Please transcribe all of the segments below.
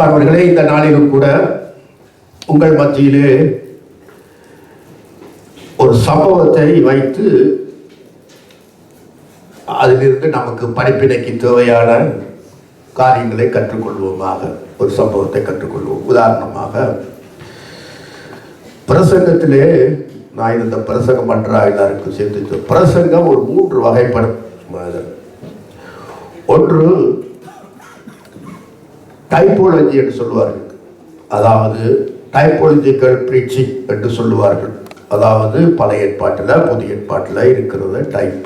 அன்பானவர்களே, இந்த நாளிலும் கூட உங்கள் மத்தியிலே ஒரு சம்பவத்தை வைத்து அதிலிருந்து நமக்கு படிப்பினைக்கு தேவையான காரியங்களை கற்றுக்கொள்வோமாக. ஒரு சம்பவத்தை கற்றுக்கொள்வோம். உதாரணமாக, பிரசங்கத்திலே நான் இந்த பிரசங்கம் பண்ற எல்லாருக்கும் சேர்த்து பிரசங்கம் ஒரு 3 வகைப்படும். ஒன்று டைப்போலஜி என்று சொல்லுவார்கள், அதாவது டைப்போலஜிக்கல் பிரீச்சிங் என்று சொல்லுவார்கள். அதாவது பழைய ஏற்பாட்டில் புதிய ஏற்பாட்டில் இருக்கிறத டைப்,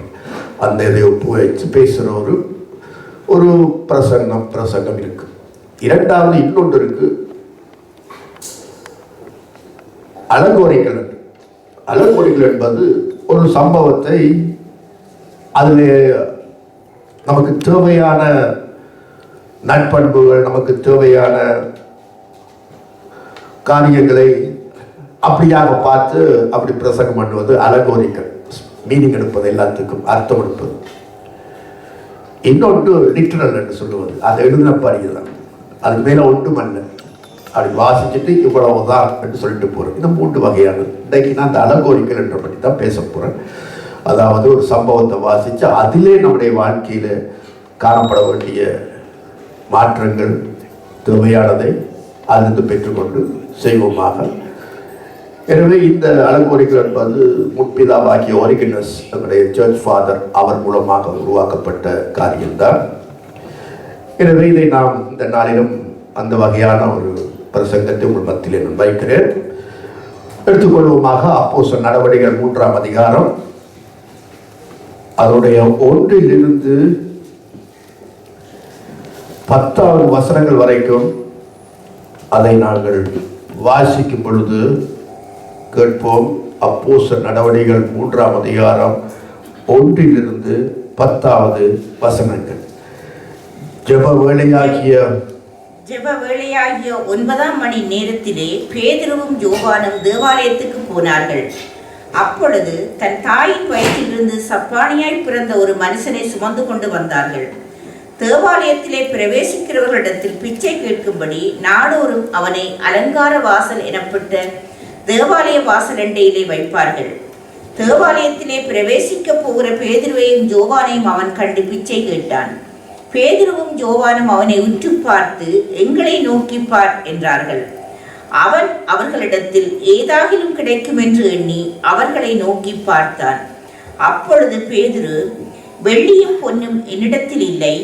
அந்த இதை ஒப்பு வச்சு பேசுகிற ஒரு பிரசங்கம் இருக்கு. இரண்டாவது இன்னொன்று இருக்கு, அலங்கோரிகள். அலங்கோரிகள் என்பது ஒரு சம்பவத்தை அதில் நமக்கு தேவையான நட்பண்புகள், நமக்கு தேவையான காரியங்களை அப்படியாக பார்த்து அப்படி பிரசங்கம் பண்ணுவது அலங்கோரிகள். மீனிங் எடுப்பது, எல்லாத்துக்கும் அர்த்தம் எடுப்பது. இன்னொன்று லிட்டரல் என்று சொல்லுவது, அது எழுதின படிதான், அது மேலே ஒன்றும் அல்ல, அப்படி வாசிச்சுட்டு இவ்வளவுதான் என்று சொல்லிட்டு போகிறேன். இந்த 3 வகையானது. இன்றைக்கு நான் அந்த அலங்கோரிகள் என்ற பற்றி தான் பேச போகிறேன். அதாவது ஒரு சம்பவத்தை வாசித்து அதிலே நம்முடைய வாழ்க்கையில் காணப்பட வேண்டிய மாற்றங்கள், தேவையானதை அதிலிருந்து பெற்றுக்கொண்டு செய்வோமாக. எனவே இந்த அலங்கோரிகள் என்பது முற்பிதாவாகிய ஒரிகனஸ், நம்முடைய சர்ச் ஃபாதர், அவர் மூலமாக உருவாக்கப்பட்ட காரியம்தான். எனவே இதை நாம் இந்த நாளிலும் அந்த வகையான ஒரு பிரசங்கத்தை உங்கள் மத்தியிலே நான் வைக்கிறேன். எடுத்துக்கொள்வோமாக. அப்போஸ்தலர் நடவடிக்கைகள் 3ஆம் அதிகாரம், அதனுடைய 1 to 10 வசனங்கள் வரைக்கும் அதை நாங்கள் வாசிக்கும் பொழுது கேட்போம். அப்போஸ்தலர் நடவடிக்கைகள் 3ஆம் அதிகாரம் 1 to 10 வசனங்கள். ஜெப வேளையாகிய 9ஆம் மணி நேரத்திலே பேதுருவும் யோவானும் தேவாலயத்துக்கு போனார்கள். அப்பொழுது தன் தாயின் வயிற்றிலிருந்து சப்பானியாய் பிறந்த ஒரு மனுஷனை சுமந்து கொண்டு வந்தார்கள். தேவாலயத்திலே பிரவேசிக்கிறவர்களிடத்தில் பிச்சை கேட்கும்படி நாடோறும் அவனை அலங்கார வாசல் எனப்பட்ட தேவாலய வாசல் அண்டையிலே வைப்பார்கள். தேவாலயத்திலே பிரவேசிக்க போகிற பேதுருவையும் யோவானையும் அவன் கண்டு பிச்சை கேட்டான். பேதுருவும் யோவானும் அவனை உற்று பார்த்து, எங்களை நோக்கி பார் என்றார்கள். அவன் அவர்களிடத்தில் ஏதாகிலும் கிடைக்கும் என்று எண்ணி அவர்களை நோக்கி பார்த்தான். அப்பொழுது பேதுரு, வெள்ளியும் பொன்னும் என்னிடத்தில் இல்லை,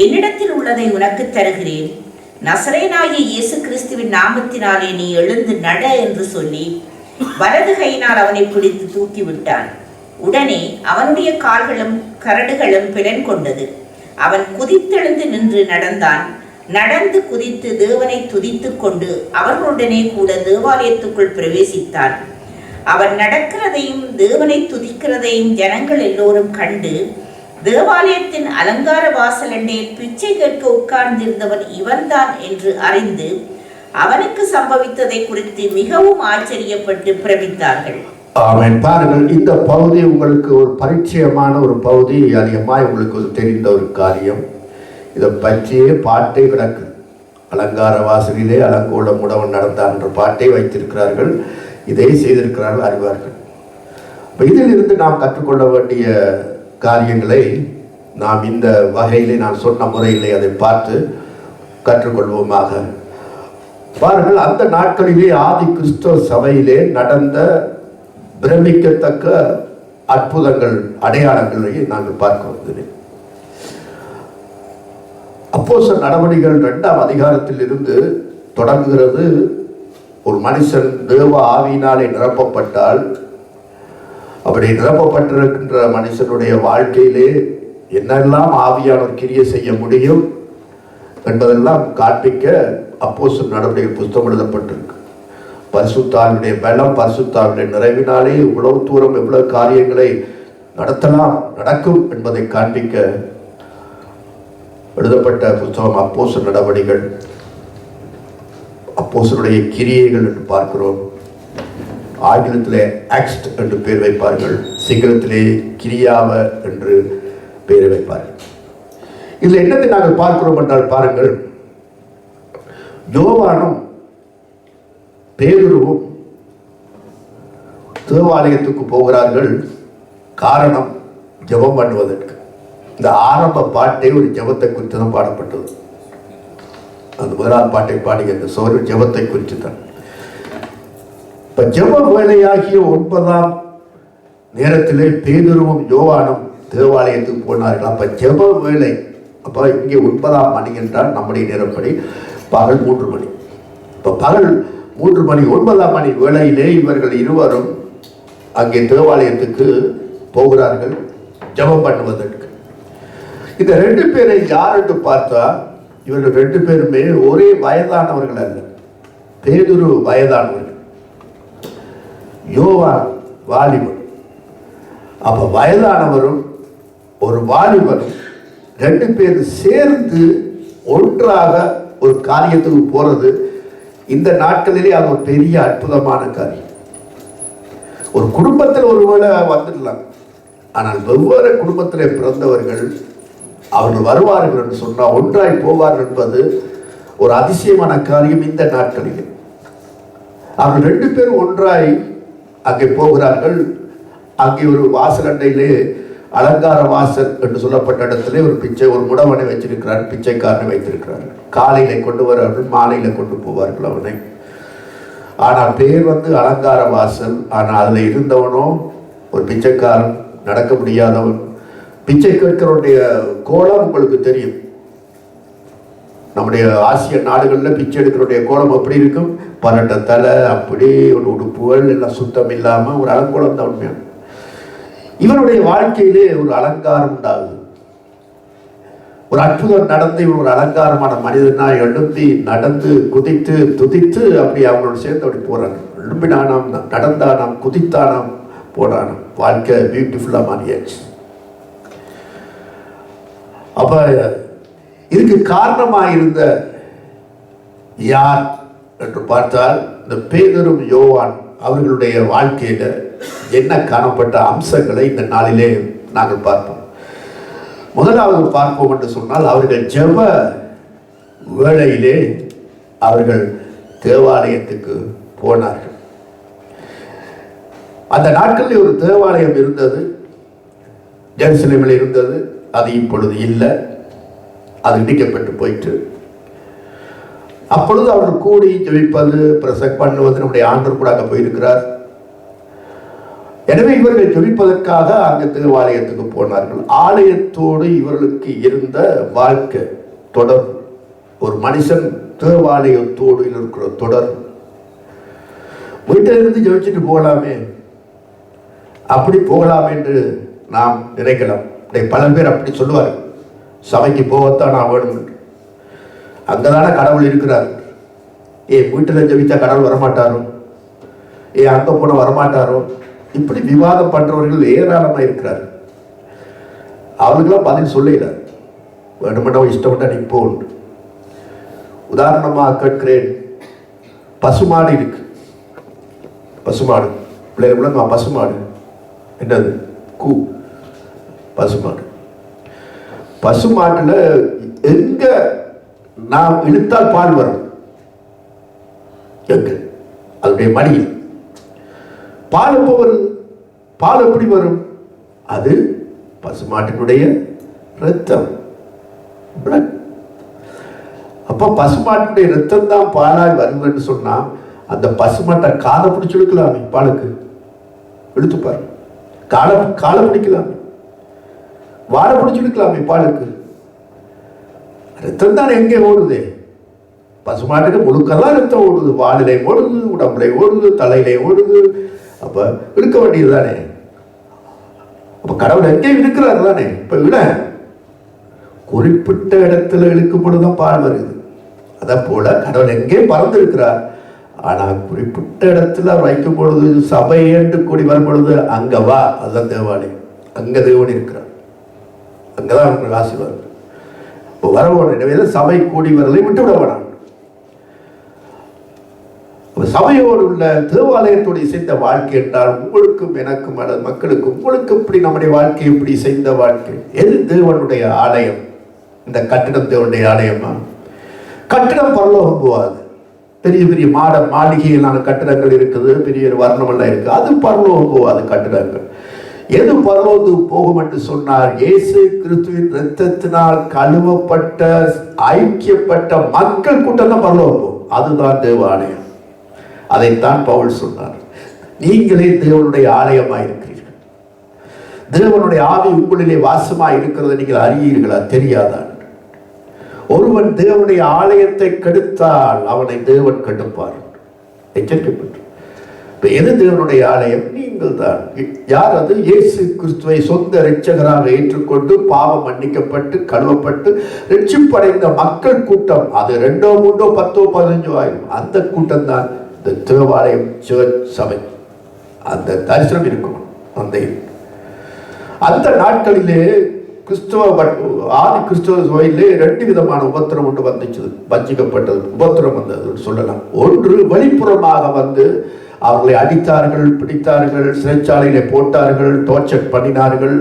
என்னிடத்தில் உள்ளதை உனக்கு தருகிறேன். நசரேயனாகிய இயேசு கிறிஸ்துவின் நாமத்தினாலே நீ எழுந்து நட என்று சொல்லி வலது கையினால் அவனை பிடித்து தூக்கிவிட்டான். உடனே அவனுடைய கால்களும் கரடுகளும் பிளன் கொண்டது. அவன் குதித்தெழுந்து நின்று நடந்தான். நடந்து குதித்து தேவனை துதித்து கொண்டு அவர்களுடனே கூட தேவாலயத்துக்குள் பிரவேசித்தான். அவன் நடக்கிறதையும் தேவனை துதிக்கிறதையும் ஜனங்கள் எல்லோரும் கண்டு, தேவாலயத்தின் அலங்கார வாசல் அண்டையில் பிச்சை கேட்க உட்கார்ந்திருந்தவன் இவன்தான் என்று அறிந்து அவனுக்கு சம்பவித்ததை குறித்து மிகவும் ஆச்சரியப்பட்டு பிரமித்தார்கள். ஆமென். பாருங்கள், இந்த பகுதி உங்களுக்கு ஒரு பரிச்சயமான ஒரு பகுதி, அதிகமாக உங்களுக்கு தெரிந்த ஒரு காரியம். இதை பற்றியே பாட்டை கிடக்கு. அலங்கார வாசலிலே அலங்கோல முடவன் நடந்தான் என்ற பாட்டை வைத்திருக்கிறார்கள். இதை செய்திருக்கிறார்கள், அறிவார்கள். இதிலிருந்து நாம் கற்றுக்கொள்ள வேண்டிய காரியங்களை நாம் இந்த வகையிலே நான் சொன்ன முறையிலே அதை பார்த்து கற்றுக்கொள்வோமாக. பாருங்கள், அந்த நாட்களிலே ஆதி கிறிஸ்தவ சபையிலே நடந்த பிரமிக்கத்தக்க அற்புதங்கள், அடையாளங்களை நாங்கள் பார்க்கிறோம். அப்போஸ்தலர் நடவடிக்கைகள் 2ஆம் அதிகாரத்தில் இருந்து தொடங்குகிறது. ஒரு மனுஷன் தேவ ஆவியினாலே நிரப்பப்பட்டால், அப்படி நிரப்பப்பட்டிருக்கின்ற மனுஷனுடைய வாழ்க்கையிலே என்னெல்லாம் ஆவியானவர் கிரியை செய்ய முடியும் என்பதெல்லாம் காண்பிக்க அப்போஸ்தலர் நடவடிக்கைகள் புத்தகம் எழுதப்பட்டிருக்கு. பரிசுத்தாவினுடைய பலம், பரிசுத்தாவினுடைய நிறைவினாலே இவ்வளவு தூரம் எவ்வளவு காரியங்களை நடத்தலாம், நடக்கும் என்பதை காண்பிக்க எழுதப்பட்ட புத்தகம் அப்போஸ்தலர் நடவடிக்கைகள். அப்போஸ்தலருடைய கிரியைகள் என்று பார்க்கிறோம். ஆங்கிலத்திலே ஆக்ட் என்று பெயர் வைப்பார்கள், சிங்களத்திலே கிரியாவ என்று பெயர் வைப்பார்கள். இதில் என்னத்தை நாங்கள் பார்க்கிறோம் என்றால், பாருங்கள், யோவானும் பேதுருவும் தேவாலயத்துக்கு போகிறார்கள். காரணம் ஜெபம் பண்ணுவதற்கு. இந்த ஆரம்ப பாட்டை ஒரு ஜெபத்தை குறித்து தான் பாடப்பட்டது. அந்த முதலாவது பாட்டை பாடுகின்ற சோறு ஜெபத்தை குறித்து தான். இப்ப ஜெப வேலையாகிய 9ஆம் நேரத்திலே பேதுருவும் யோவானும் தேவாலயத்துக்கு போனார்கள். அப்ப ஜெப வேலை, அப்ப இங்கே 9ஆம் மணி என்றால் நம்முடைய நேரப்படி பகல் 3 மணி. இப்ப பகல் 3 மணி 9ஆம் மணி வேளையிலே இவர்கள் இருவரும் அங்கே தேவாலயத்துக்கு போகிறார்கள் ஜெபம் பண்ணுவதற்கு. இந்த 2 பேரை யார் என்று பார்த்தா இவர்கள் 2 பேருமே ஒரே வயதானவர்கள் அல்ல. பேதுரு வயதானவர்கள், யோவான் வாலிபர். அப்ப வயதானவரும் ஒரு வாலிபரும் 2 பேர் சேர்ந்து ஒன்றாக ஒரு காரியத்துக்கு போறது இந்த நாட்களிலே அது ஒரு பெரிய அற்புதமான காரியம். ஒரு குடும்பத்தில் ஒருவேளை வந்துடலாம், ஆனால் வெவ்வேறு குடும்பத்திலே பிறந்தவர்கள் அவர்கள் வருவார்கள் என்று சொன்னால் ஒன்றாய் போவார்கள் என்பது ஒரு அதிசயமான காரியம். இந்த நாட்களில் அவர்கள் 2 பேரும் ஒன்றாய் அங்கே போகிறார்கள். அங்கே ஒரு வாசல் அண்டையிலே அலங்கார வாசல் என்று சொல்லப்பட்ட இடத்துல ஒரு முடவனை வச்சிருக்கிறார், பிச்சைக்காரனை வைத்திருக்கிறார். காலையில கொண்டு வருவார்கள், மாலையில கொண்டு போவார்கள் அவனை. ஆனால் பேர் அலங்கார வாசல். ஆனால் அதுல இருந்தவனோ ஒரு பிச்சைக்காரன், நடக்க முடியாதவன். பிச்சை கேட்கிறவனுடைய கோலம் உங்களுக்கு தெரியும். நம்முடைய ஆசிய நாடுகளில் பிச்சை எடுக்கிறவருடைய கோலம் எப்படி இருக்கும்? பரட்ட தலை, அப்படி ஒரு உடுப்புகள் எல்லாம் சுத்தம் இல்லாமல் ஒரு அலங்கோலம் தான் உண்மையான. இவனுடைய வாழ்க்கையிலே ஒரு அலங்காரம் உண்டாகுது. ஒரு அற்புதம் நடந்து இவன் ஒரு அலங்காரமான மனிதனா எழும்பி நடந்து குதித்து துதித்து அப்படி அவங்களோட சேர்ந்து அப்படி போறான். எழும்பினானாம், நடந்தானாம், குதித்தானாம், போனானாம். வாழ்க்கை பியூட்டிஃபுல்லா மாறியாச்சு. அப்ப இதுக்கு காரணமாயிருந்த யார் என்று பார்த்தால் இந்த பேதுரும் யோவான் அவர்களுடைய வாழ்க்கையில என்ன காணப்பட்ட அம்சங்களை இந்த நாளிலே நாங்கள் பார்ப்போம். முதலாவது பார்ப்போம் என்று சொன்னால் அவர்கள் ஜெப வேளையிலே அவர்கள் தேவாலயத்துக்கு போனார்கள். அந்த நாட்களில் ஒரு தேவாலயம் இருந்தது, ஜெருசலேமில் இருந்தது. அது இப்பொழுது இல்லை, அது இடிக்கப்பட்டு போயிட்டு. அப்பொழுது அவர்கள் கூடி ஜெபிப்பது, பிரசங்கம் பண்ணுவது, நம்முடைய ஆண்டவர் கூட அங்கே போயிருக்கிறார். எனவே இவர்கள் ஜெபிப்பதற்காக அங்கே தேவாலயத்துக்கு போனார்கள். ஆலயத்தோடு இவர்களுக்கு இருந்த வாழ்க்கை தொடர், ஒரு மனுஷன் தேவாலயத்தோடு இருக்கிற தொடர். வீட்டிலிருந்து ஜெபிச்சுட்டு போகலாமே, அப்படி போகலாம் என்று நாம் நினைக்கலாம். பல பேர் அப்படி சொல்லுவார்கள், சபைக்கு போகத்தான் நான் வேணும் என்று. அங்கதானே கடவுள் இருக்கிறார். வீட்டில் ஜெபித்தா கடவுள் வரமாட்டாரோ? அங்க போன வரமாட்டாரோ? இப்படி விவாதம் பண்றவர்கள் ஏராளமா இருக்கிறார். அவர்களுக்கெல்லாம் பதில் சொல்லல. வேணுமெண்டா இஷ்டப்பட்டா நீ போ. உதாரணமா கேட்கிறேன், பசுமாடு இருக்கு. பசுமாடு பிள்ளைகள் பசுமாடு என்னது? கூ. பசுமாடு. பசுமாட்டுல எங்க நாம் இழுத்தால் பால் வரும்? எங்க? அதனுடைய மடியில். பால் எப்போ வருது? பால் எப்படி வரும்? அது பசுமாட்டினுடைய ரத்தம். அப்ப பசுமாட்டினுடைய ரத்தம் தான் பாலாய் வரும்னு சொன்னா அந்த பசுமாட்டை காலை பிடிச்சு இழுக்கலாமே பாலுக்கு. இழுத்துப்பாரு. காலை பிடிக்கலாமே, வாழை பிடிச்சு இழுக்கலாமே பாலுக்கு. ரத்தம் தான் எங்கே ஓடுது? பசுமாட்டுக்கு முழுக்கெல்லாம் ரத்தம் ஓடுது. வாலிலே ஓடுது, உடம்புல ஓடுது, தலையிலே ஓடுது. அப்ப இழுக்க வேண்டியது தானே. அப்ப கடவுள் எங்கேயும் இருக்கிறாரு தானே. இப்ப விட குறிப்பிட்ட இடத்துல இழுக்கும் பொழுதுதான் பால் வருது. அத போல கடவுள் எங்கே பறந்து இருக்கிறார். ஆனா குறிப்பிட்ட இடத்துல வைக்கும் பொழுது, சபை என்று கூடி வரும் பொழுது அங்க வா, அதுதான் தேவாலயம். அங்க தேவன் இருக்கிறார், அங்கதான் அவங்களுக்கு ஆசீர்வாதம் வரவோம். எனவே சபை கூடி வரலை விட்டுவிட வேணாம். சபையோடு உள்ள தேவாலயத்தோடு இசைந்த வாழ்க்கை என்றால் உங்களுக்கும் எனக்கும் அல்லது மக்களுக்கும் உங்களுக்கு எப்படி நம்முடைய வாழ்க்கை எப்படி இசைந்த வாழ்க்கை? எது தேவனுடைய ஆலயம்? இந்த கட்டிடம் தேவனுடைய ஆலயமா? கட்டிடம் பரலோகம் போகாது. பெரிய பெரிய மாளிகையிலான கட்டிடங்கள் இருக்குது, பெரிய வர்ணமெல்லாம் இருக்கு. அது பரலோகம் போகாது கட்டிடங்கள். எது பரலோகத்துக்கு போகும் என்று சொன்னார்? இயேசு கிறிஸ்துவின் இரத்தத்தினால் கழுவப்பட்ட ஐக்கியப்பட்ட மக்கள் கூட்டம் தான் பரலோகம் போகும். அதுதான் தேவாலயம். அதைத்தான் பவுல் சொன்னார். நீங்களே தேவனுடைய ஆலயமாய் இருக்கிறீர்கள், தேவனுடைய ஆவி உங்களிலே வாசமாய் இருக்கிறது நீங்கள் அறியீர்களா, தெரியாதா? ஒருவன் தேவனுடைய ஆலயத்தை கெடுத்தால் அவனை தேவன் கெடுப்பார். எச்சரிக்கப்பட்டு எது தேவனுடைய ஆலயம்? நீங்கள் தான். யார் அது? இயேசு கிறிஸ்துவை சொந்த இரட்சகராக ஏற்றுக்கொண்டு பாவம் மன்னிக்கப்பட்டு கழுவப்பட்டு ரட்சிப்படைந்த மக்கள் கூட்டம். அது 2 3 10 15 ஆயிரம். அந்த கூட்டம் தான் இந்த தேவாலயம், சர்ச், சபை. அந்த தரிசனம் இருக்கும். அந்த நாட்களிலே ஆதி கிறிஸ்தவ சபையிலே 2 விதமான உபத்திரம் ஒன்று வந்துச்சு, வஞ்சிக்கப்பட்டது உபத்திரம் வந்தது சொல்லலாம். ஒன்று வெளிப்புறமாக வந்து அவர்களை அடித்தார்கள், பிடித்தார்கள், சிறைச்சாலையிலே போட்டார்கள், டோர்ச்சர் பண்ணினார்கள்,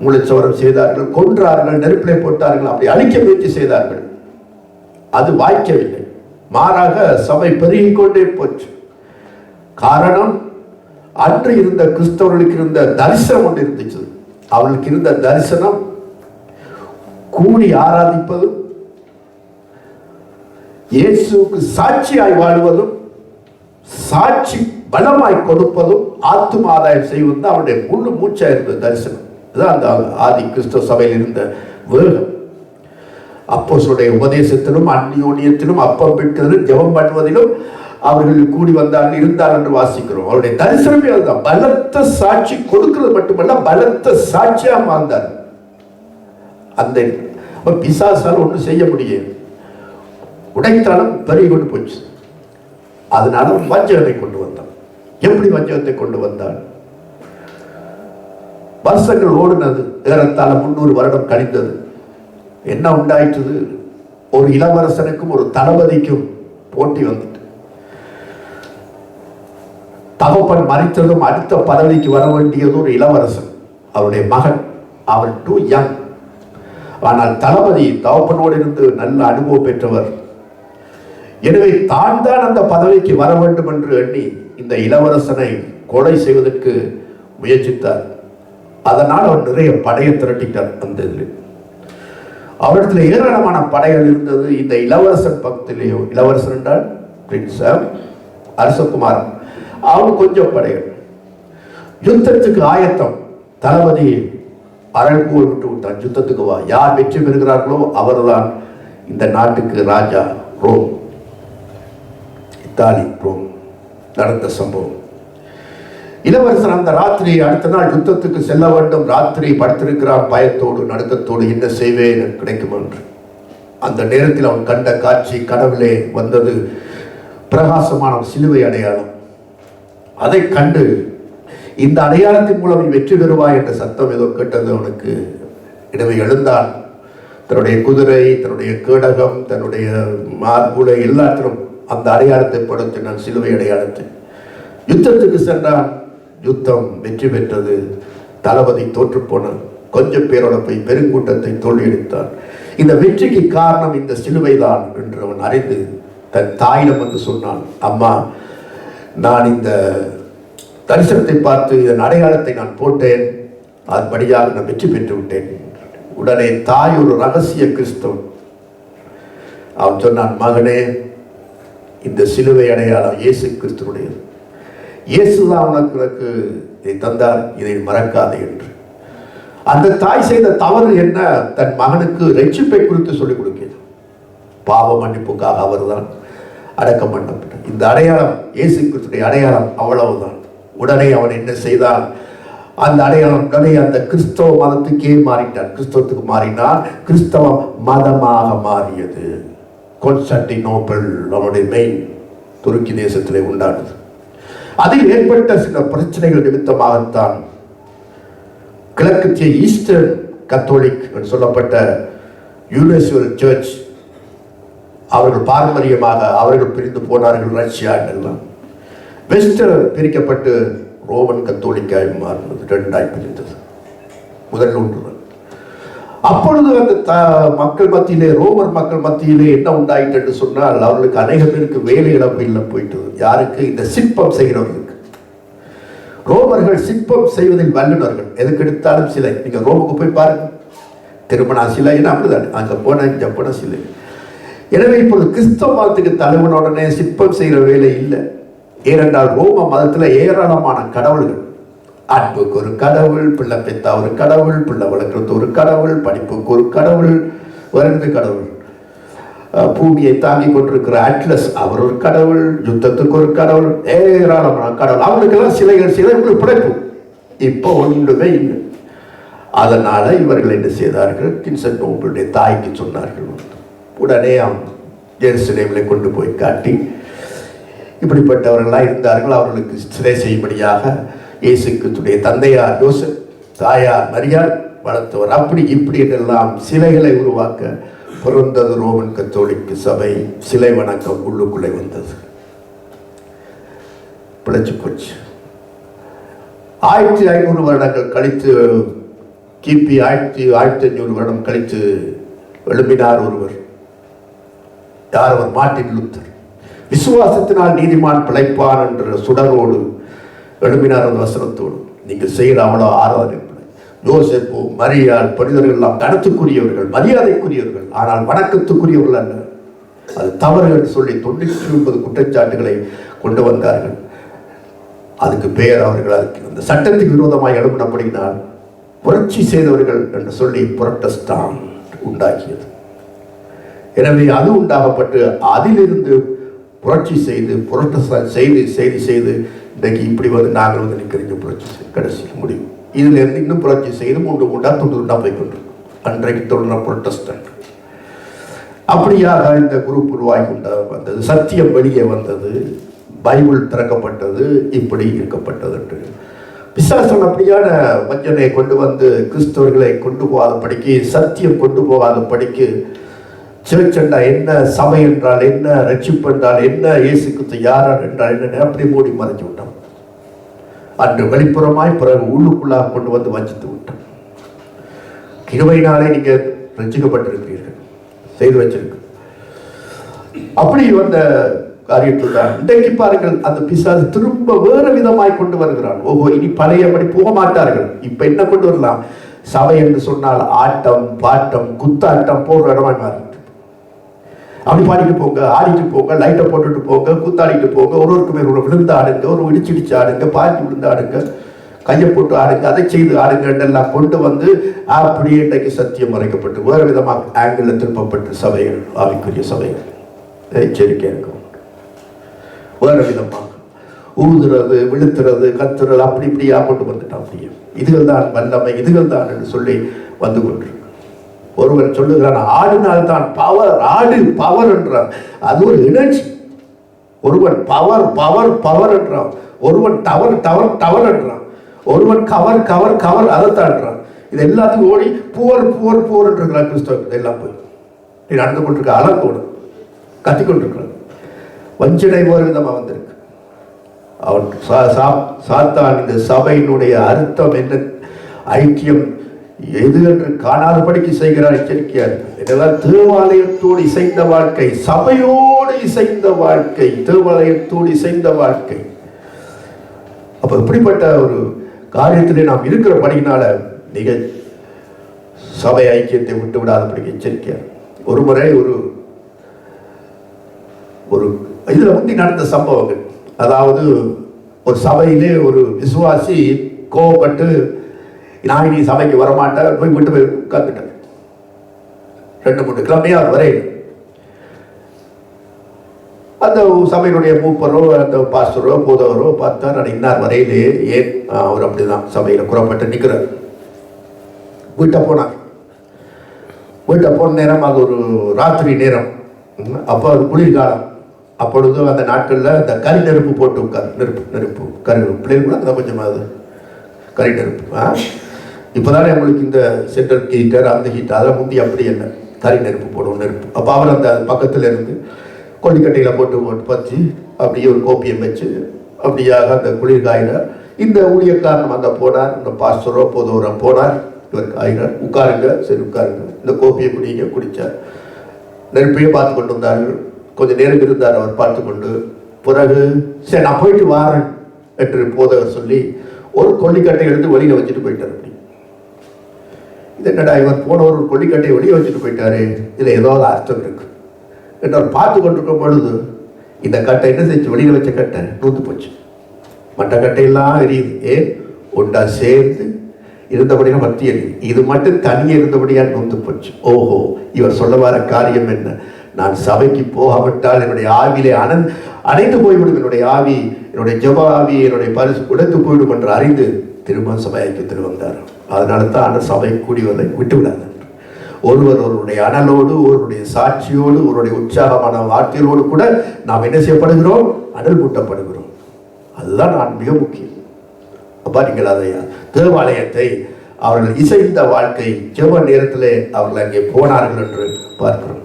மூளைச்சவரம் செய்தார்கள், கொன்றார்கள், நெருப்பிலே போட்டார்கள், அப்படி அழிக்க முயற்சி செய்தார்கள். அது வாய்க்கவில்லை. மாறாக சபை பெருகிக் கொண்டே போச்சு. காரணம், அன்று இருந்த கிறிஸ்தவர்களுக்கு இருந்த தரிசனம் ஒன்று இருந்துச்சு. அவர்களுக்கு இருந்த தரிசனம் கூடி ஆராதிப்பதும், இயேசுவுக்கு சாட்சியாய் வாழ்வதும், சாட்சி பலமாய் கொடுப்பதும், ஆத்தும ஆதாயம் செய்வதும் அவருடைய முழு மூச்சா இருந்த தரிசனம். இதுதான் அந்த ஆதி கிறிஸ்தவ சபையில் இருந்த வேகம். அப்போஸ்தலருடைய உபதேசத்திலும், அந்நியோன்யத்திலும், அப்பம் பிட்கிறதிலும், ஜெபம் பண்ணுவதிலும் அவர்கள் கூடி வந்தார்கள், இருந்தார் என்று வாசிக்கிறோம். அவருடைய தரிசனமே அதுதான். பலத்த சாட்சி கொடுக்கிறது மட்டுமல்ல, பலத்த சாட்சியா வாழ்ந்தார். அந்த பிசாசால் ஒன்றும் செய்ய முடியாது. உடைத்தாலும் பெருகி கொண்டு போச்சு. அதனால வஞ்சகத்தை கொண்டு வந்தான். எப்படி வஞ்சகத்தை கொண்டு வந்தான்? வருஷங்கள் ஓடினது, ஏறத்தாழ 300 வருடம் கழிந்தது. என்ன உண்டாயிற்று? ஒரு இளவரசனுக்கும் ஒரு தளபதிக்கும் போட்டி வந்துட்டு, தகப்பன் மறித்ததும் அடுத்த பதவிக்கு வர வேண்டியது ஒரு இளவரசன், அவருடைய மகன். அவன் டூ யங். ஆனால் தளபதி தகப்பனோடு இருந்து நல்ல அனுபவம் பெற்றவர். எனவே தான் அந்த பதவிக்கு வர வேண்டும் என்று எண்ணி இந்த இளவரசனை கொலை செய்வதற்கு முயற்சித்தார். அதனால் அவர் நிறைய படையை திரட்டிட்டார். அந்த இதில் அவரிடத்தில் ஏராளமான படைகள் இருந்தது. இந்த இளவரசன் பக்கத்திலேயோ, இளவரசன் என்றால் பிரின்ஸ் அரசகுமாரன், அவன் கொஞ்சம் படைகள். யுத்தத்துக்கு ஆயத்தம். தளபதி அரண்கூர் விட்டு விட்டான், யுத்தத்துக்கு வா, யார் வெற்றி பெறுகிறார்களோ அவர்தான் இந்த நாட்டுக்கு ராஜா. ரோம், இத்தாலி, ரோம் நடந்த சம்பவம். இளவரசன் அந்த ராத்திரி, அடுத்த நாள் யுத்தத்துக்கு செல்ல வேண்டும், ராத்திரி படுத்திருக்கிறான், பயத்தோடு நடுக்கத்தோடு, என்ன செய்வேன் கிடைக்கும் என்று. அந்த நேரத்தில் அவன் கண்ட காட்சி, கனவிலே வந்தது பிரகாசமான சிலுவை அடையாளம். அதை கண்டு, இந்த அடையாளத்தின் மூலம் நீ வெற்றி பெறுவாய் என்ற சத்தம் ஏதோ கேட்டது அவனுக்கு. எனவே எழுந்தான். தன்னுடைய குதிரை, தன்னுடைய கேடகம், தன்னுடைய மார்புலை எல்லாத்திலும் அந்த அடையாளத்தை படுத்தினான், சிலுவை அடையாளத்தை. யுத்தத்துக்கு சென்றான். யுத்தம் வெற்றி பெற்றது. தளபதி தோற்று போனான். கொஞ்சம் பேரோட போய் பெருங்கூட்டத்தை தோல்வியடித்தான். இந்த வெற்றிக்கு காரணம் இந்த சிலுவை தான் என்று அவன் அறிந்து தன் தாயிடம் வந்து சொன்னான், அம்மா, நான் இந்த தரிசனத்தை பார்த்து இதன் அடையாளத்தை நான் போட்டேன், அதுபடியாக நான் வெற்றி பெற்று விட்டேன். உடனே தாய் ஒரு ரகசிய கிறிஸ்தவன். அவன் சொன்னான், மகனே, இந்த சிலுவை அடையாளம் இயேசு கிறிஸ்துவுடையது. இயேசுதான் உனக்கு இதை தந்தார், இதை மறக்காதே என்று. அந்த தாய் செய்த தவறு என்ன? தன் மகனுக்கு ரட்சிப்பை குறித்து சொல்லிக் கொடுக்கிறது. பாவ மன்னிப்புக்காக அவர்தான் அடக்கம் பண்ணப்பட்டார். இந்த அடையாளம் இயேசு கிறிஸ்துடைய அடையாளம், அவ்வளவுதான். உடனே அவன் என்ன செய்தான்? அந்த அடையாளம் உடனே அந்த கிறிஸ்தவ மதத்துக்கே மாறிட்டான். கிறிஸ்தவத்துக்கு மாறினான். கிறிஸ்தவ மதமாக மாறியது. கான்ஸ்டான்டினோபிள் அவனுடைய மெயின் துருக்கி தேசத்திலே உண்டானது. அதில் ஏற்பட்ட சில பிரச்சனைகள் நிமித்தமாகத்தான் கிழக்கத்திய ஈஸ்டர்ன் கத்தோலிக் என்று சொல்லப்பட்ட யூனிவர்சல் சர்ச், அவர்கள் பாரம்பரியமாக அவர்கள் பிரிந்து போனார்கள். ரஷ்யா எல்லாம் வெஸ்டர் பிரிக்கப்பட்டு ரோமன் கத்தோலிக்காய் மாறினது. 2ஆய் பிரிந்தது. முதல் ஒன்றுதான். அப்பொழுது அந்த மக்கள் மத்தியிலே, ரோமர் மக்கள் மத்தியிலே என்ன உண்டாயிட்டு என்று சொன்னால், அவர்களுக்கு அநேக பேருக்கு வேலை இழப்பு இல்லை போயிட்டது. யாருக்கு? இந்த சிற்பம் செய்கிறவர்களுக்கு. ரோமர்கள் சிற்பம் செய்வதில் வல்லுநர்கள். எதுக்கு எடுத்தாலும் சிலை. நீங்க ரோமுக்கு போய் பாருங்க, திருமண சிலைன்னு அப்படிதான், அங்க போன இங்க போன சிலை. எனவே இப்பொழுது கிறிஸ்தவ மதத்துக்கு தலைவன உடனே சிற்பம் செய்கிற வேலை இல்லை. ஏனென்றால் ரோம மதத்துல ஏராளமான கடவுள்கள். அன்புக்கு ஒரு கடவுள், பிள்ளை பெத்தா ஒரு கடவுள், பிள்ளை வளர்க்கறது ஒரு கடவுள், படிப்புக்கு ஒரு கடவுள், வருது கடவுள், பூமியை தாங்கி கொண்டிருக்கிற அட்லஸ் அவர் ஒரு கடவுள், யுத்தத்துக்கு ஒரு கடவுள், ஏராளமான கடவுள். அவங்களுக்கெல்லாம் சிலைகள் சிலைகள் பிழைப்பு. இப்போ ஒன்றுமே இல்லை. அதனால இவர்கள் என்ன செய்தார்கள்? கின்சன்டோம்புடைய தாய்க்கு சொன்னார்கள். உடனே ஜெருசலேமில் கொண்டு போய் காட்டி, இப்படிப்பட்டவர்களாக இருந்தார்கள், அவர்களுக்கு சிலை செய்யும்படியாக இயேசு கிறிஸ்துடைய தந்தையார் யோசப், தாயார் மரியாள் வளர்த்தவர், அப்படி இப்படி என்றெல்லாம் சிலைகளை உருவாக்க பிறந்தது ரோமன் கத்தோலிக்க சபை. சிலை வணக்கம் உள்ளுக்குள்ளே வந்தது, பிழைச்சு போச்சு. 1500 வருடங்கள் கழித்து, கிபி 1500 வருடம் கழித்து எழுப்பினார் ஒருவர். யார் அவர்? Martin Luther. விசுவாசத்தினால் நீதிமான் பிழைப்பான் என்ற சுடரோடு எழுப்பினார். அந்த வசனத்தோடு நீங்கள் செய்கிற அவ்வளோ ஆராதனை. யோசேப்பு, மரியாள், புனிதர்கள் எல்லாம் கனத்துக்குரியவர்கள், மரியாதைக்குரியவர்கள், ஆனால் வணக்கத்துக்குரியவர்கள் அல்ல. அது தவறு என்று சொல்லி 99 குற்றச்சாட்டுகளை கொண்டு வந்தார்கள். அதுக்கு பெயர் அவர்கள் அதுக்கு அந்த சட்டத்துக்கு விரோதமாக எழுப்பினபடினால் புரட்சி செய்தவர்கள் என்று சொல்லி புரட்டஸ்டான் உண்டாக்கியது. எனவே அது உண்டாகப்பட்டு அதிலிருந்து புரட்சி செய்து புரட்டஸ்டான் செய்து இன்றைக்கு இப்படி வந்து நாங்கள் வந்து நிற்கிறீங்க புரட்சி கடைசி முடிவு. இதுல இருந்து இன்னும் புரட்சி செய்து 3 துண்டா போய் கொண்டிருக்கோம். அன்றைக்கு தொடர்ந்த புரட்டஸ்டான். அப்படியாக இந்த குரூப் உருவாகி வந்தது. சத்தியம் வெளியே வந்தது, பைபிள் திறக்கப்பட்டது, இப்படி இருக்கப்பட்டது என்று பிசாசன் அப்படியான வஞ்சனை கொண்டு வந்து கிறிஸ்தவர்களை கொண்டு போகாத படிக்கு, சத்தியம் கொண்டு போகாத படிக்கு, சர்ச் என்றால் என்ன, சபை என்றால் என்ன, ரட்சிப்பு என்றால் என்ன, இயேசு கிறிஸ்து யார் என்றால் என்ன, அப்படி மூடி மறைச்சு விட்டோம். அன்று வெளிப்புறமாய் பிறகு உள்ளுக்குள்ளாக கொண்டு வந்து வஞ்சித்து விட்டோம். கிருபையினாலே நீங்க ரட்சிக்கப்பட்டிருக்கிறீர்கள், செய்து வச்சிருக்கு. அப்படி வந்த காரியத்தில் தான் இன்றைக்கு பாருங்கள், அந்த பிசாசு திரும்ப வேறு விதமாய் கொண்டு வருகிறான். ஓஹோ, இனி பழையபடி போக மாட்டார்கள். இப்ப என்ன கொண்டு வரலாம்? சபை என்று சொன்னால் ஆட்டம், பாட்டம், குத்தாட்டம் போடுற இடமாய் மாறி, அப்படி பாடிட்டு போங்க, ஆடிட்டு போங்க, லைட்டை போட்டுட்டு போங்க, கூத்தாடிட்டு போங்க, ஒருவருக்கு மேல் விழுந்து ஆடுங்க, ஒரு இடிச்சிடிச்சு ஆடுங்க, பாய்ச்சி விழுந்து ஆடுங்க, கையை போட்டு ஆடுங்க, அதை செய்து ஆடுங்க எல்லாம் கொண்டு வந்து அப்படியே இன்றைக்கு சத்தியம் மறைக்கப்பட்டு வேறு விதமாக ஆங்கிள் திருப்பப்பட்டு சபைகள், ஆவிக்குரிய சபைகள் எச்சரிக்கை இருக்கும். வேறு விதமாக ஊதுறது, விழுத்துறது, கத்துறது, அப்படி இப்படியா கொண்டு வந்துட்டான். அப்படியே இதுகள் தான் வல்லமை, இதுகள் தான் என்று சொல்லி வந்து கொண்டு ஒருவர் சொல்லுகிறான், ஆடினால் தான் பவர், ஆடு பவர் என்றான். அது ஒரு எனர்ஜி. ஒருவன் பவர் பவர் பவர் என்றான், ஒருவன் டவர் டவர் டவர் என்றான், ஒருவன் கவர் கவர் கவர் அதைத்தான்றான். இது எல்லாத்துக்கும் ஓடி புவர் புவர் புவர் என்றான். கிறிஸ்தவர்கள் எல்லாம் போய் நீ நடந்து கொண்டிருக்க அலங்கோடு கத்திக்கொண்டிருக்கிறான். வஞ்சனை ஒரு விதமாக வந்திருக்கு. அவன் சாத்தான் இந்த சபையினுடைய அர்த்தம் என்ன, ஐக்கியம் எது என்று காணாதபடிக்கு செய்கிறார். எச்சரிக்கையார். இதெல்லாம் தேவாலயத்தோடு இசைந்த வாழ்க்கை, சபையோடு இசைந்த வாழ்க்கை, தேவாலயத்தோடு இசைந்த வாழ்க்கை. அப்ப இப்படிப்பட்ட ஒரு காரியத்திலே நாம் இருக்கிற படியினால மிக சபை ஐக்கியத்தை விட்டு விடாதபடிக்கு எச்சரிக்கையார். ஒரு முறை ஒரு இதுல முந்தி நடந்த சம்பவங்கள், அதாவது ஒரு சபையிலே ஒரு விசுவாசி கோவப்பட்டு, நான் இனி சபைக்கு வரமாட்டேன், போய் விட்டு போய் உட்கார்ந்துட்டேன். 2-3 கிழமையார் வரை அந்த சபையினுடைய மூப்பரோ அந்த பாஸ்டரோ போதவரோ பார்த்தா, நான் இன்னார் வரையிலே ஏன் அவர் அப்படிதான் சபையில குறப்பட்டு நிற்கிறார். வீட்டை போனார். வீட்டை போன நேரம் அது ஒரு ராத்திரி நேரம். அப்போ அது குளிர்காலம். அப்பொழுது அந்த நாட்களில் அந்த கறி நெருப்பு போட்டு உட்கார், நெருப்பு கறி பிள்ளைகள் கூட அந்த கொஞ்சமாவது கறி நெருப்பு. இப்போதானே உங்களுக்கு இந்த சென்ட்ரல் ஹீட்டர், அந்த ஹீட்டர், அதெல்லாம் முந்தி அப்படி இல்லை, கறி நெருப்பு போடுவோம் நெருப்பு. அப்போ அவர் அந்த பக்கத்தில் இருந்து கொல்லிக்கட்டையில் போட்டு பற்றி அப்படியே ஒரு கோப்பியை வச்சு அப்படியாக அந்த குளிர்காயில இந்த ஊழியக்காரன் அந்த போனார், இந்த பாஸ்டரோ போதவரோ போனார். இவர் காய்கிறார். உட்காருங்க, சரி உட்காருங்க. இந்த கோப்பையை குடிங்க. குடித்தார். நெருப்பையே பார்த்து கொண்டு வந்தார்கள். கொஞ்சம் நேரம் இருந்தார் அவர் பார்த்து கொண்டு. பிறகு சரி நான் போயிட்டு வாரேன் என்று போதவர் சொல்லி ஒரு கொல்லிக்கட்டை எடுத்து வெளியில் வச்சுட்டு போயிட்டார். அப்படி இது என்னடா இவர் போன ஒரு கொல்லிக்கட்டையை வெளியே வச்சுட்டு போயிட்டாரு, இதில் ஏதோ ஒரு அர்த்தம் இருக்கு என்று அவர் பார்த்து கொண்டிருக்கும் பொழுது இந்த கட்டை என்ன செஞ்சு வெளியில் வச்ச கட்டை நூந்து போச்சு. மற்ற கட்டையெல்லாம் எரியுது. ஏன்? ஒன்றா சேர்ந்து இருந்தபடியா பற்றி எரியுது. இது மட்டும் தனியே இருந்தபடியா நூந்து போச்சு. ஓஹோ, இவர் சொல்ல வர காரியம் என்ன? நான் சபைக்கு போகாவிட்டால் என்னுடைய ஆவியிலே அணைந்து போய்விடும். என்னுடைய ஆவி, என்னுடைய ஜெப ஆவி, என்னுடைய பரிசு உடைத்து போய்விடும் என்று அறிந்து திரும்ப சபை ஐக்கியத்தில் வந்தார். அதனால தான் அந்த சபை கூடியவரை விட்டு விடாது. ஒருவருடைய அனலோடு, ஒருவருடைய சாட்சியோடு, ஒருவருடைய உற்சாகமான வார்த்தைகளோடு கூட நாம் என்ன செய்யப்படுகிறோம்? அனல் மூட்டப்படுகிறோம். அதுதான் நான் மிக முக்கியம். அப்பா நீங்கள் அதையா தேவாலயத்தை அவர்கள் இசைந்த வாழ்க்கை ஜெப நேரத்திலே அவர்கள் அங்கே போனார்கள் என்று பார்க்கிறோம்.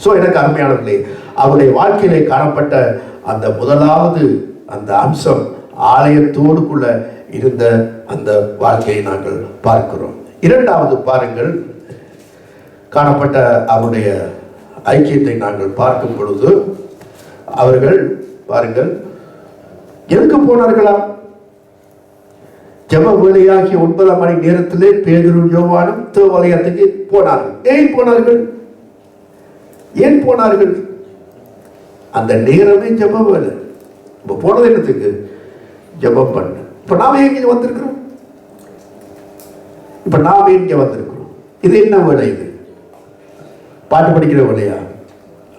ஸோ எனக்கு அருமையானவர்களே, அவருடைய வாழ்க்கையிலே காணப்பட்ட அந்த முதலாவது அந்த அம்சம் ஆலயத்தோடுக்குள்ள இருந்த அந்த வாழ்க்கையை நாங்கள் பார்க்கிறோம். இரண்டாவது பாருங்கள், காணப்பட்ட அவருடைய ஐக்கியத்தை நாங்கள் பார்க்கும் பொழுது அவர்கள் பாருங்கள் எங்கு போனார்களா? ஜெப வேளையாகிய 9 மணி நேரத்திலே பேதுரு யோவானும் தேவாலயத்துக்கு போனார்கள். ஏன் போனார்கள்? ஏன் போனார்கள்? அந்த நேரமே ஜெப வேலை. இப்ப போனது என்னத்துக்கு? ஜெபம் பண்ண. இப்ப நாம எங்க வந்திருக்கிறோம்? இப்ப நாம எங்க வந்திருக்கிறோம்? இது என்ன வேலை? இது பாட்டு படிக்கிற வேலையா?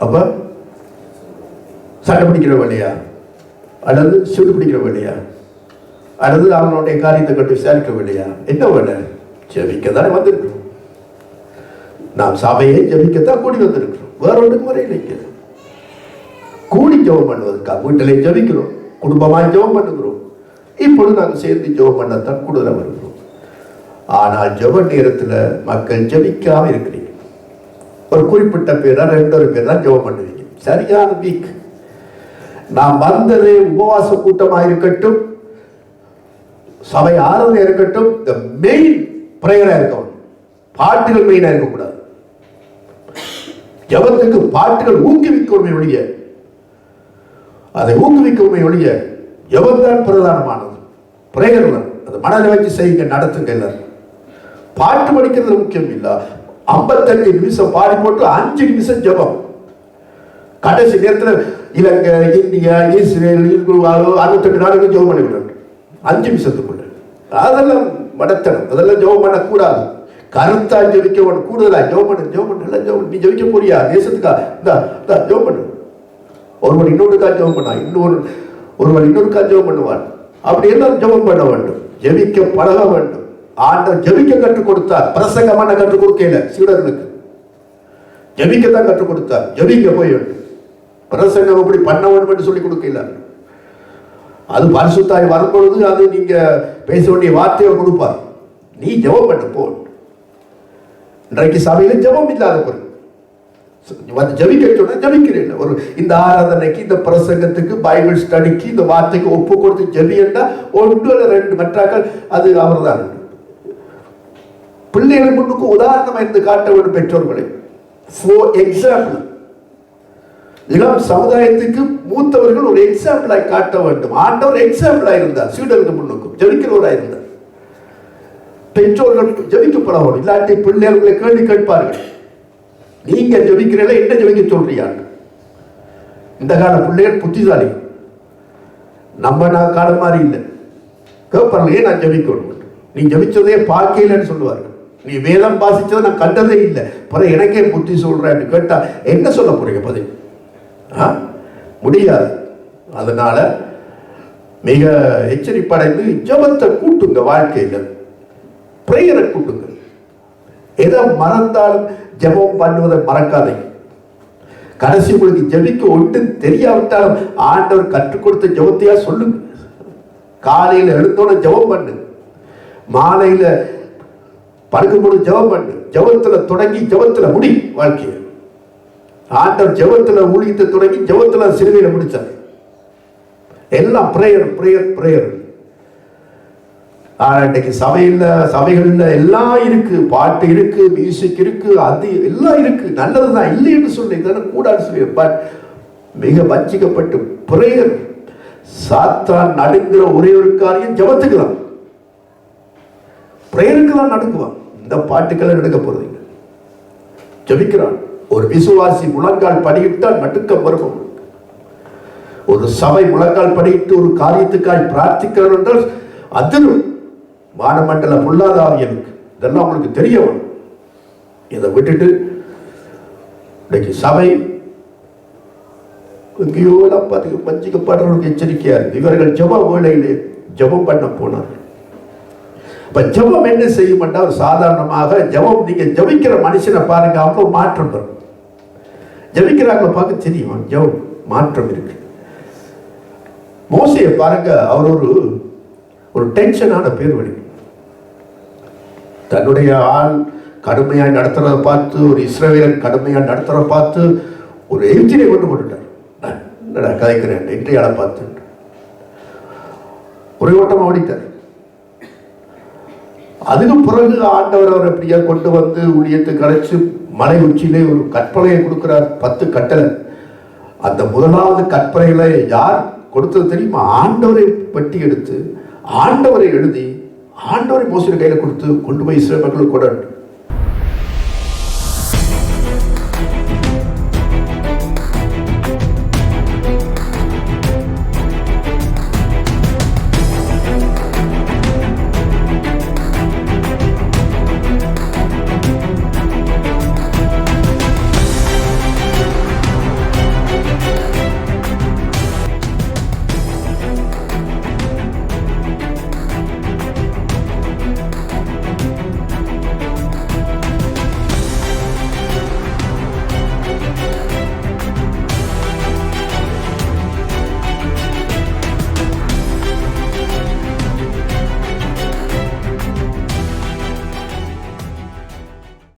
அப்ப சட்டை படிக்கிற வேலையா? அல்லது சுடு பிடிக்கிற வேலையா? அல்லது அவனுடைய காரியத்தை கட்டு விசாரிக்க வேலையா? என்ன வேலை? ஜெபிக்கத்தானே வந்திருக்கிறோம். நாம் சபையை ஜெபிக்கத்தான் கூடி வந்திருக்கிறோம். வேற ஒன்றுக்கு வரை இல்லைங்க. கூடி ஜெபம் பண்ணுவதற்காக வீட்டிலே ஜெபிக்கிறோம், குடும்பமாக ஜெபம் பண்ணுகிறோம். இப்பொழுது நாங்கள் சேர்ந்து ஜெபம் பண்ணத்தான் கூடுதலாக வருகிறோம். ஆனால் ஜெப நேரத்தில் மக்கள் ஜெபிக்காம இருக்கிறீங்க. ஒரு குறிப்பிட்ட பேரா 2 பேர் தான் ஜெபம் பண்ணுவீங்க. சரியான வீக். நாம் வந்தது உபவாச கூட்டமாக இருக்கட்டும், சபை ஆராதனை இருக்கட்டும், இந்த மெயின் பிரேயரா இருக்கணும். பாட்டுகள் மெயினா இருக்கக்கூடாது. ஜெபத்துக்கு பாட்டுகள் ஊக்குவிக்கணுமே ஒழிய, அதை ஊக்குவிக்கணுமே ஒழிய ஜெபம் தான் பிரதானமானது. பிரேயர் தான். அது மனதை வச்சு செய்யுங்க, நடத்துங்க. எல்லாரும் பாட்டு படிக்கிறது முக்கியம் இல்ல. 55 நிமிஷம் பாடி போட்டு 5 நிமிஷம் ஜெபம். கடைசி நேரத்தில் இலங்கை, இந்தியா, இஸ்ரேல், 68 நாடுகள் ஜெபம் பண்ணிவிடுறாங்க 5 நிமிஷத்துக்குள்ள. அதெல்லாம் மடத்தனம். அதெல்லாம் ஜெபம் பண்ணக்கூடாது. கருத்தா ஜெபிக்க கூடுதலா ஜெபம் பண்ணு. ஜெபம் பண்ணு. எல்லாம் ஜெபம். நீ ஜெபிக்க போறியா தேசத்துக்கா? இந்த ஜெபம் பண்ணு. ஒருவன் இன்னொருக்கா ஜெபம் பண்ணா, ஒருவன் இன்னொருக்கா ஜெபம் பண்ணுவான். அப்படி எல்லாம் ஜெபம் பண்ண வேண்டும். ஜெபிக்க பழக வேண்டும். ஆண்டவர் ஜெபிக்க கற்றுக் கொடுத்தார். பிரசங்கமான கற்றுக் கொடுக்கல சீடர்களுக்கு. ஜெபிக்கத்தான் கற்றுக் கொடுத்தார். ஜெபிக்க போய் பிரசங்கம் எப்படி பண்ண வேண்டும் என்று சொல்லிக் கொடுக்கல. அது பரிசுத்தாய் வரும்பொழுது அது நீங்க பேச வேண்டிய வார்த்தையை கொடுப்பார். நீ ஜெபம் பண்ண போ. இன்றைக்கு சபையில ஜெபம் இல்லாத பொருள் வந்து ஜெபிக்க சொன்னா ஜெபிக்கிறேன். ஒரு இந்த ஆராதனைக்கு, இந்த பிரசங்கத்துக்கு, பைபிள் ஸ்டடிக்கு, இந்த வார்த்தைக்கு ஒப்பு கொடுத்து ஜெபியண்டா 1 அல்லது 2 மற்றாக்கள் அது அவர் தான். பிள்ளைகள் முன்னுக்கு உதாரணமா இருந்து காட்ட வேண்டும் பெற்றோர்களை. ஃபார் எக்ஸாம்பிள், இளம் சமுதாயத்துக்கு மூத்தவர்கள் ஒரு எக்ஸாம்பிளாய் காட்ட வேண்டும். ஆண்டவர் எக்ஸாம்பிளாக இருந்தார். சீடர்கள் முன்னுக்கும் ஜெபிக்கிறவராக இருந்தார். பெற்றோர்கள் ஜெபிக்கப்படவும் இல்லாட்டி பிள்ளைகளை கேள்வி கேட்பார்கள். நீங்க ஜெபிக்கிறீங்களா, என்ன ஜெபிக்க சொல்றீங்க? இந்த கால பிள்ளைகள் புத்திசாலி. நம்ம காலம் மாதிரி இல்லை. கேட்பார்கள், ஏன் நான் ஜெபிக்கணும்? நீ ஜெபிச்சதே பார்க்கலன்னு சொல்லுவார்கள். நீ வேதம் வாசிச்சதை நான் கண்டதே இல்லை, பிறகு எனக்கே புத்தி சொல்றேன்னு கேட்டா என்ன சொல்ல போறீங்க? பதில் முடியாது. அதனால மிக எச்சரிப்படைந்து ஜெபத்தை கூட்டுங்க. வாழ்க்கையில் பிரேயரை கூட்டுங்க. எதை மறந்தாலும் ஜெபம் பண்ணுவதை மறக்காதீங்க. கடைசி உங்களுக்கு ஜெபிக்க ஒன்று தெரியாவிட்டாலும் ஆண்டவர் கற்றுக் கொடுத்த ஜெபத்தையா சொல்லுங்க. காலையில் எழுந்தோட ஜெபம் பண்ணு, மாலையில படுக்கும்போது ஜெபம் பண்ணு. ஜெபத்துல தொடங்கி ஜெபத்துல முடி வாழ்க்கையை. ஆண்டவர் ஜெபத்துல ஊழியத்தை தொடங்கி ஜெபத்துல சிலுவையில முடிச்சார். எல்லாம் பிரேயர் பிரேயர் பிரேயர். ஆனால் இன்றைக்கு சபைகள்ல எல்லாம் இருக்கு, பாட்டு இருக்கு, மியூசிக் இருக்கு, அது எல்லாம் இருக்கு, நல்லதுதான், இல்லைன்னு சொல்லி இதெல்லாம் கூடாது சொல்லி. பட் மிக வஞ்சிக்கப்பட்டு பிரேயர், சாத்தான் நடுங்கிற ஒரே ஒரு காரியம் ஜபத்துக்கு தான், பிரேயருக்கு தான் நடுங்குவான். இந்த பாட்டுக்களை நடுக்க போறது இல்லை, ஜபிக்கிறான். ஒரு விசுவாசி முழங்கால் படியிட்டால் நடுக்கம் வரும். ஒரு சபை முழங்கால் படியிட்டு ஒரு காரியத்துக்காய் பிரார்த்திக்கிறார் என்றால் அதிலும் வானமண்டல பொல்லாதாவியனுக்கு இதெல்லாம் உங்களுக்கு தெரிய வரும். இதை விட்டுட்டு இன்னைக்கு சபை எங்கேயோ பார்த்து வஞ்சிக்கப்படுறவங்களுக்கு எச்சரிக்கையா இருக்கு. இவர்கள் ஜப வேளையிலே ஜபம் பண்ண போனார்கள். இப்ப ஜபம் என்ன செய்யும் என்றால், சாதாரணமாக ஜபம், நீங்க ஜபிக்கிற மனுஷனை பாருங்க, அவங்க மாற்றம் வரும். ஜபிக்கிறாங்கள பார்க்க தெரியும் ஜபம் மாற்றம் இருக்கு. மோசையை பாருங்க, அவர் ஒரு டென்ஷனான பேர் வழி. தன்னுடைய ஆள் கடுமையாக நடத்துறதை பார்த்து, ஒரு இஸ்ரவேலன் கடுமையாக நடத்துறதை பார்த்து ஒரு எரிச்சலை கொண்டு போட்டுட்டார். கதைக்கிறேன் இன்றைய ஆளை பார்த்து ஒரே ஓட்டமாக ஓடிட்டார். அதுக்கு பிறகு ஆண்டவர் அவர் எப்படியா கொண்டு வந்து ஊழியத்தை கலைச்சு மலை உச்சியிலே ஒரு கற்பனையை கொடுக்கிறார், 10 கட்டளை. அந்த முதலாவது கற்பனைகளை யார் கொடுத்தது தெரியுமா? ஆண்டவரை பட்டி எடுத்து, ஆண்டவரை எழுதி, ஆண்டவரை மோசடி கையில் கொடுத்து கொண்டு போய் இஸ்ரவேல் மக்களுக்கு கொண்டு